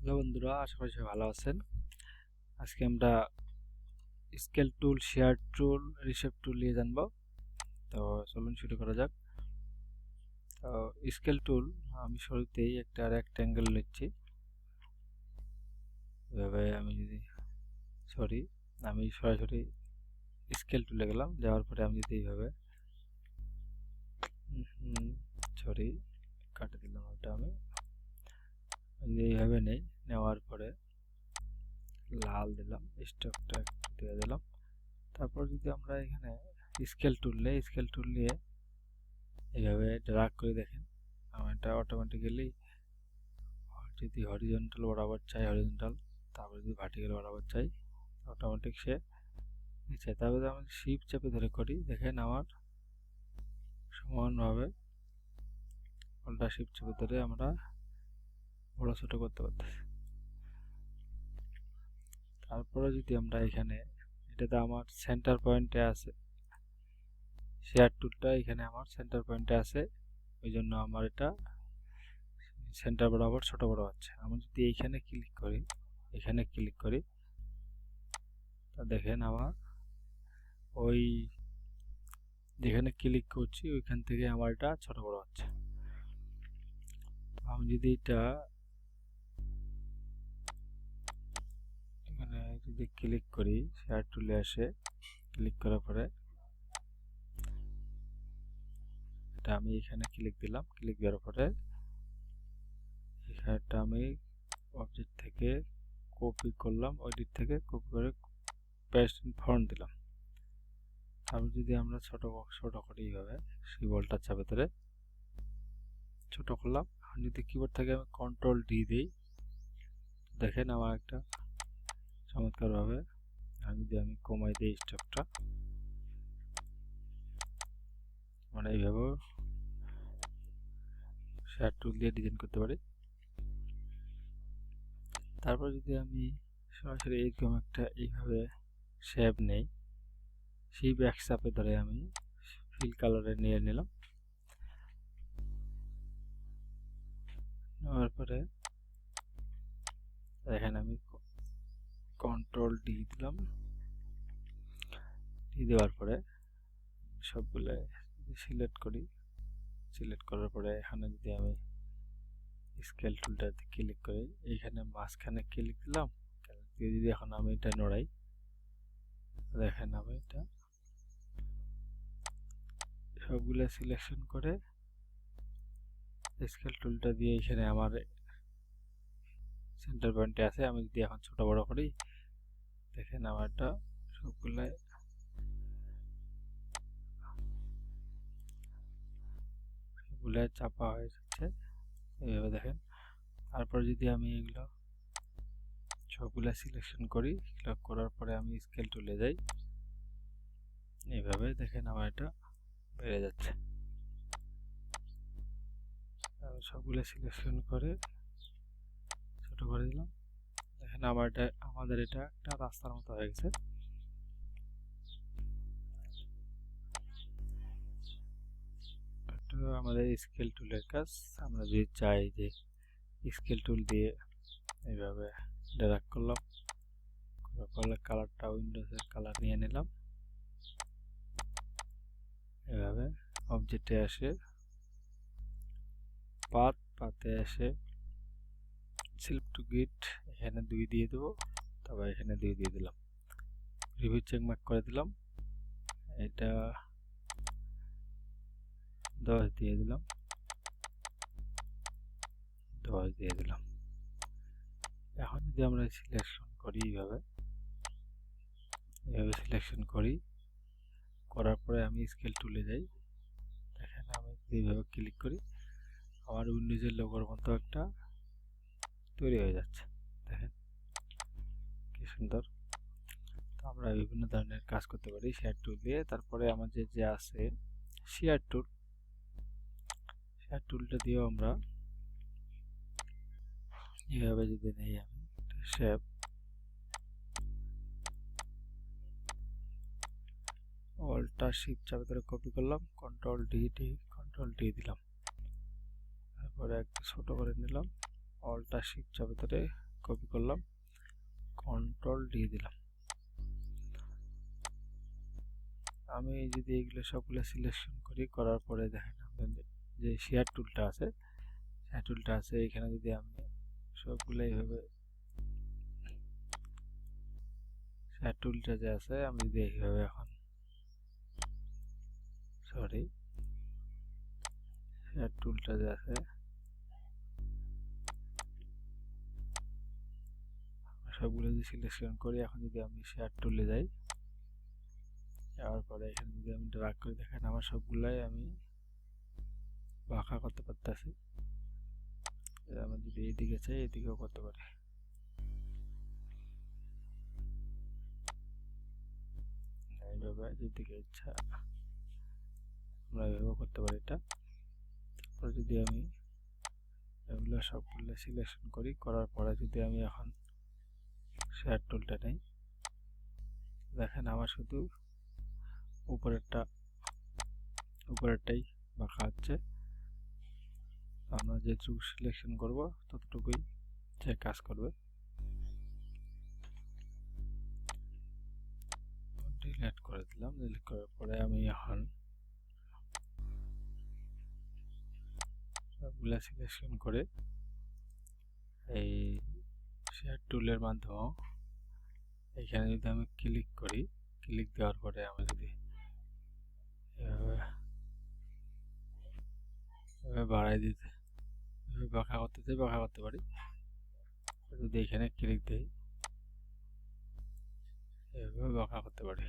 Hello বন্ধুরা, আশা করি সবাই ভালো আছেন। আজকে আমরা স্কেল টুল, শেয়ার টুল, রিশেপ টুল নিয়ে জানবো। তো চলুন শুরু করা যাক। তো স্কেল টুল, আমি শুরুতেই একটা রেক্ট্যাঙ্গেল নিচ্ছি। এভাবে আমি সরাসরি স্কেল টুলে গেলাম। যাওয়ার পরে আমি যদি এইভাবে কাটে দিলাম, ওটা আমি এইভাবে নেওয়ার পরে লাল দিলাম, স্ট্রোকটা একটু দিয়ে দিলাম। তারপর যদি আমরা এখানে স্কেল টুল নিয়ে এইভাবে ড্রাগ করে দেখেন, আমার এটা অটোমেটিক্যালি যদি হরিজন্টাল বরাবর চাই হরিজন্টাল, তারপর যদি ভার্টিক্যাল বরাবর চাই অটোমেটিক সে নিচে। তারপর যদি আমি শিফট চেপে ধরে করি, দেখেন আমার সমানভাবে উল্টা শিফট চেপে ধরে আমরা বড় ছোট করতে পারতেছি। তারপরে যদি আমরা এখানে, এটাতে আমার সেন্টার পয়েন্টে আছে, শেয়ার টুলটা এখানে আমার সেন্টার পয়েন্টে আছে, ওই জন্য আমার এটা সেন্টার বরাবর ছোট বড় হচ্ছে। আমি যদি এইখানে ক্লিক করি, তা দেখেন আমার ওই যেখানে ক্লিক করছি ওইখান থেকে আমার এটা ছোট বড় হচ্ছে। আমি যদি এটা এখানে যদি ক্লিক করি, শেয়ার টুলে আসে, ক্লিক করার পরে এটা আমি এখানে ক্লিক দিলাম, ক্লিক দেওয়ার পরে এখানটা আমি অবজেক্ট থেকে কপি করলাম, ওইদিক থেকে কপি করে পেস্ট ফন্ট দিলাম। তারপর যদি আমরা ছোট করি, এইভাবে শিবলটা চাপে ধরে ছোট করলাম। আর যদি কিবোর্ড থেকে আমি কন্ট্রোল ডি দিই, দেখেন আমার একটা চমৎকারভাবে, যদি আমি কমাই দিই স্টপটা, মানে এইভাবে শেয়ার টুল দিয়ে ডিজাইন করতে পারি। তারপর যদি আমি সরাসরি এইরকম একটা এইভাবে শেপ নেই, সেই ব্যাক চাপে ধরে আমি ফিল কালারে নিয়ে নিলাম। নেওয়ার পরে এখানে আমি কন্ট্রোল ডি দিলাম, দেওয়ার পরে সবগুলো সিলেক্ট করি। সিলেক্ট করার পরে এখানে যদি আমি স্কেল টুলটাতে ক্লিক করি, এইখানে মাঝখানে ক্লিক দিলাম, যদি এখন আমি এটা নড়াই, দেখেন আমি এটা সবগুলো সিলেকশন করে স্কেল টুলটা দিয়ে এখানে আমার সেন্টার পয়েন্টে আছে। আমি যদি এখন ছোট বড় করি, দেখেন আমার এটা সবগুলো চাপা হয়ে যাচ্ছে, এইভাবে দেখেন। তারপর যদি আমি এগুলো সবগুলো সিলেকশন করি, সিলেক্ট করার পরে আমি স্কেল টুলে যাই, এইভাবে দেখেন আমার এটা বেড়ে যাচ্ছে। সবগুলো সিলেকশন করে ছোট করে দিলাম, দেখেন আমাদের এটা একটা রাস্তার মতো হয়ে গেছে। আমাদের স্কেল টুলের কাজ। আমরা যদি চাই যে স্কেল টুল দিয়ে এইভাবে ড্র্যাগ করলাম, করার কালারটা উইন্ডোজের কালার নিয়ে নিলাম, এভাবে অবজেক্টে আসে পাতে আসে সেলফ টু গিট, এখানে 2 দিয়ে দেবো, তারপর এখানে 2 দিয়ে দিলাম, রিভিউ চেক মার্ক করে দিলাম, এটা 10 দিয়ে দিলাম, 10 দিয়ে দিলাম। এখন যদি আমরা সিলেকশন করি, এইভাবে সিলেকশন করি, করার পরে আমি স্কেল টুলে যাই, দেখেন আমি এইভাবে ক্লিক করি, আমার উইন্ডোজের লোগোর মতো একটা তৈরি হয়ে যাচ্ছে, দেখেন কি সুন্দর। তো আমরা বিভিন্ন ধরনের কাজ করতে পারি শেয়ার টুল দিয়ে। তারপরে আমাদের যে আছে শেয়ার টুলটা দিয়েও আমরা এইভাবে যদি নেই, আমি শেপ অল্টা শিফট চাপে ধরে কপি করলাম, কন্ট্রোল ডি দিলাম, তারপরে একটু ছোট করে নিলাম, অল্টা শিফট চাপে ধরে কপি করলাম, কন্ট্রোল ডি দিলাম। আমি যদি এগুলো সবগুলো সিলেকশন করি, করার পরে দেখেন আপনাদের যে শেয়ার টুলটা আছে, এখানে যদি আমি সবগুলো এইভাবে শেয়ার টুলটা যে আছে, আমি যদি এইভাবে এখন শেয়ার টুলটা যে আছে সবগুলো যদি সিলেকশন করি, এখন যদি আমি শেয়ার টুলে যাই, যাওয়ার পরে এখানে যদি আমি ড্র্যাগ করে দেখেন আমার সবগুলাই আমি বাঁকা করতে পারতেছি। আমি যদি এইদিকে চাই এদিকেও করতে পারি, এইভাবে যেদিকে ইচ্ছা আমরা এইভাবে করতে পারি এটা। তারপরে যদি আমি এগুলো সবগুলো সিলেকশন করি, করার পরে যদি আমি এখন শেয়ার টুলটা নেই, দেখেন আমার শুধু উপরেরটাই বাঁকা হচ্ছে। আমরা যেটুকু সিলেকশন করব ততটুকুই সে কাজ করবে। ডিলিট করে দিলাম। ডিলিট করার পরে আমি এখন সবগুলা সিলেকশন করে এই শেয়ার টুলের মাধ্যমে এখানে যদি আমি ক্লিক করি, ক্লিক দেওয়ার পরে আমি যদি বাড়াই দিতে বাঁকা করতে চাই, বাঁকা করতে পারি। যদি এখানে ক্লিক দিই, এভাবে বাঁকা করতে পারি।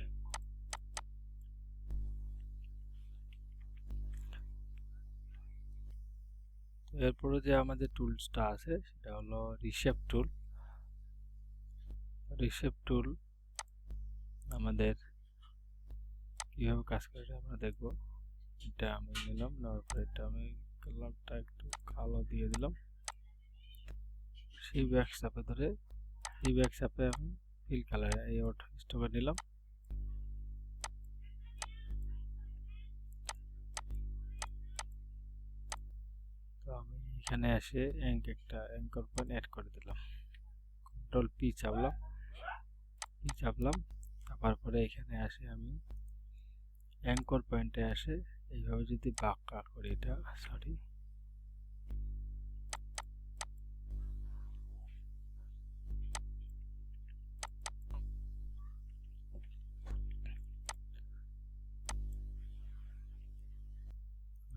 এরপরে যে আমাদের টুলসটা আছে সেটা হলো রিশেপ টুল। রিশেপ টুল আমাদের কিভাবে কাজ করে আমরা দেখব। এটা আমি নিলাম, নেওয়ার পরে এটা আমি কালারটা একটু কালো দিয়ে দিলাম। সেই ব্যাক চাপে ধরে আমি ফিল কালার এই অটো স্টকে নিলাম। তো আমি এখানে এসে একটা অ্যাঙ্কর পয়েন্ট অ্যাড করে দিলাম। কন্ট্রোল পি চাপলাম, চাপার পরে এখানে আসে আমি অ্যাঙ্কর পয়েন্টে আসে এইভাবে যদি বাঁকা করি, এটা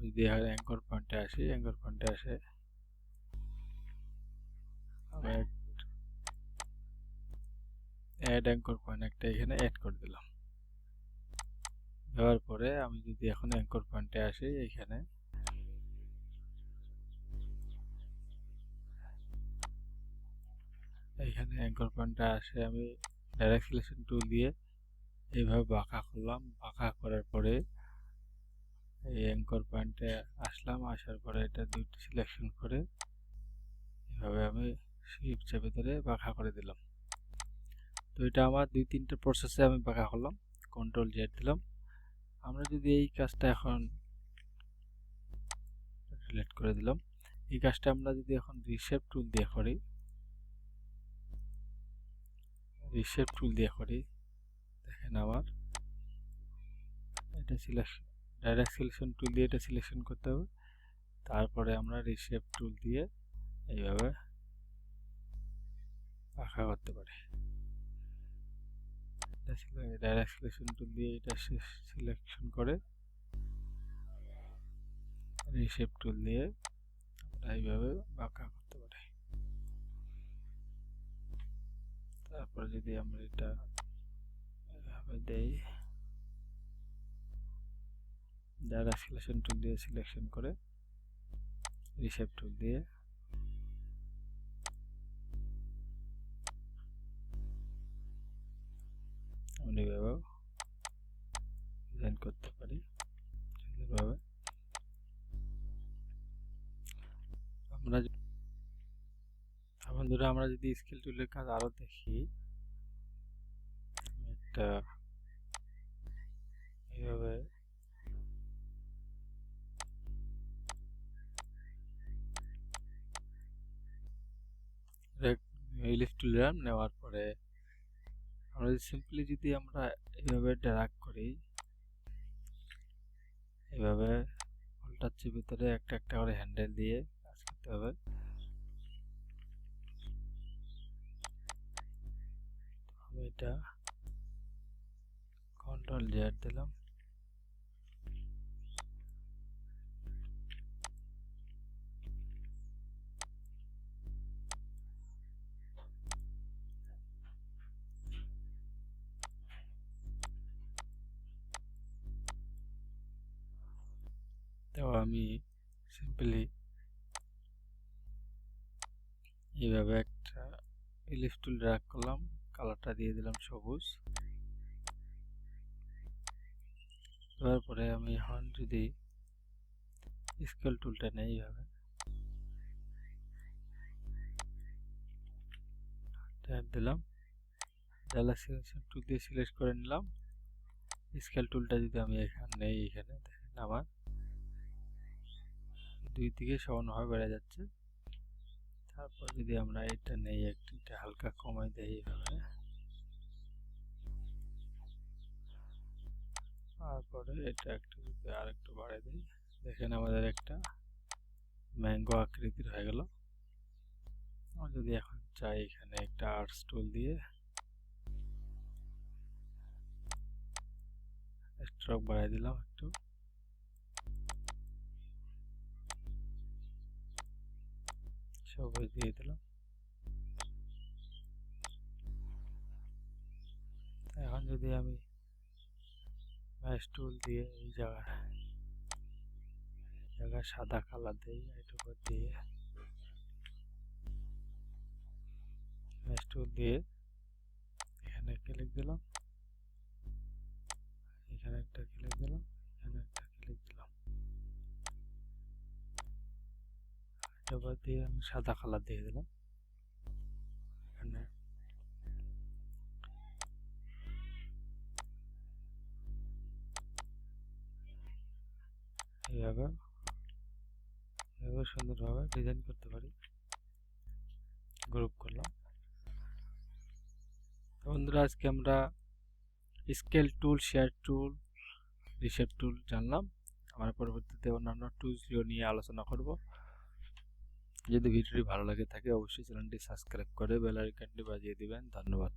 যদি অ্যাঙ্কর পয়েন্টে আসি, আমি অ্যাড অ্যাঙ্কর পয়েন্ট একটা এখানে অ্যাড করে দিলাম। দেওয়ার পরে আমি যদি এখন অ্যাঙ্কর পয়েন্টে আসি, এখানে অ্যাঙ্কর পয়েন্টে আসে আমি ডাইরেক্ট সিলেকশন টুল দিয়ে এইভাবে বাঁকা করলাম। বাঁকা করার পরে এই অ্যাঙ্কর পয়েন্টে আসলাম, আসার পরে এটা দুইটি সিলেকশন করে এভাবে আমি শিফট চেপে ধরে বাঁকা করে দিলাম। তো এটা আমার 2-3টে প্রসেসে আমি বাঁকা করলাম। কন্ট্রোল জেড দিলাম। আমরা যদি এই কাজটা এখন ডিলিট করে দিলাম, এই কাজটা আমরা যদি এখন রিশেপ টুল দিয়ে করি, দেখেন আমার এটা সিলেকশন, ডাইরেক্ট সিলেকশন টুল দিয়ে এটা সিলেকশন করতে হবে। তারপরে আমরা রিশেপ টুল দিয়ে এইভাবে বাঁকা করতে পারি। ডাইরেক্ট সিলেকশন টুল দিয়ে এটা সিলেকশন করে রিশেপ টুল দিয়ে আমরা এইভাবে বাঁকা করতে পারি। তারপরে যদি আমরা এটা এভাবে দেই, ডাইরেক্ট সিলেকশন টুল দিয়ে সিলেকশন করে রিশেপ টুল দিয়ে আমরা এইভাবে ডিজাইন করতে পারি সুন্দরভাবে। বন্ধুরা, আমরা যদি স্কেল টুলের কাজ আরো দেখি, একটা এইভাবে ইলিপ্স টুল নিলাম, নেওয়ার পরে আমরা সিম্পলি যদি আমরা এইভাবে ড্র্যাগ করি, এইভাবে উল্টাচ্ছি, ভিতরে একটা একটা করে হ্যান্ডেল দিয়ে কাজ করতে হবে। আমি এটা কন্ট্রোল জেড দিলাম। তো আমি সিম্পলি এইভাবে একটা ইলিপ্স টুল ড্র্যাগ করলাম, কালারটা দিয়ে দিলাম সবুজ। তারপরে আমি এখন যদি স্কেল টুলটা নেই, এইভাবে ট্যাপ দিলাম, গ্যালাক্সি টুল দিয়ে সিলেক্ট করে নিলাম। স্কেল টুলটা যদি আমি এখানে নেই, এখানে দেখেন আমার দুই দিকে সমানভাবে বেড়ে যাচ্ছে। তারপর যদি আমরা এটা নেই, একটা হালকা কমাই দেই এইভাবে, তারপরে এটা একটু যদি আর একটু বাড়িয়ে দিই, দেখেন আমাদের একটা ম্যাঙ্গো আকৃতির হয়ে গেল। আমরা যদি এখন চাই এখানে একটা আর্টস টুল দিয়ে স্ট্রোক বাড়িয়ে দিলাম, একটু সবুজ দিয়ে দিলাম। এখন যদি আমি ম্যাশ টুল দিয়ে এই জায়গায় সাদা কালার দিই, এইটুকু দিয়ে ম্যাশ টুল দিয়ে এখানে ক্লিক দিলাম, এখানে একটা ক্লিক দিলাম, এখানে একটা ক্লিক দিলাম, এবার দিয়ে আমি সাদা কালার দিয়ে দিলাম। এখানে এইভাবে সুন্দরভাবে ডিজাইন করতে পারি। গ্রুপ করলাম। বন্ধুরা, আজকে আমরা স্কেল টুল, শেয়ার টুল, রিশেপ টুল জানলাম। আমরা পরবর্তীতে অন্যান্য টুলসগুলো নিয়ে আলোচনা করব। যদি ভিডিওটি ভালো লাগে থাকে অবশ্যই চ্যানেলটি সাবস্ক্রাইব করে বেল আইকনটি বাজিয়ে দিবেন। ধন্যবাদ।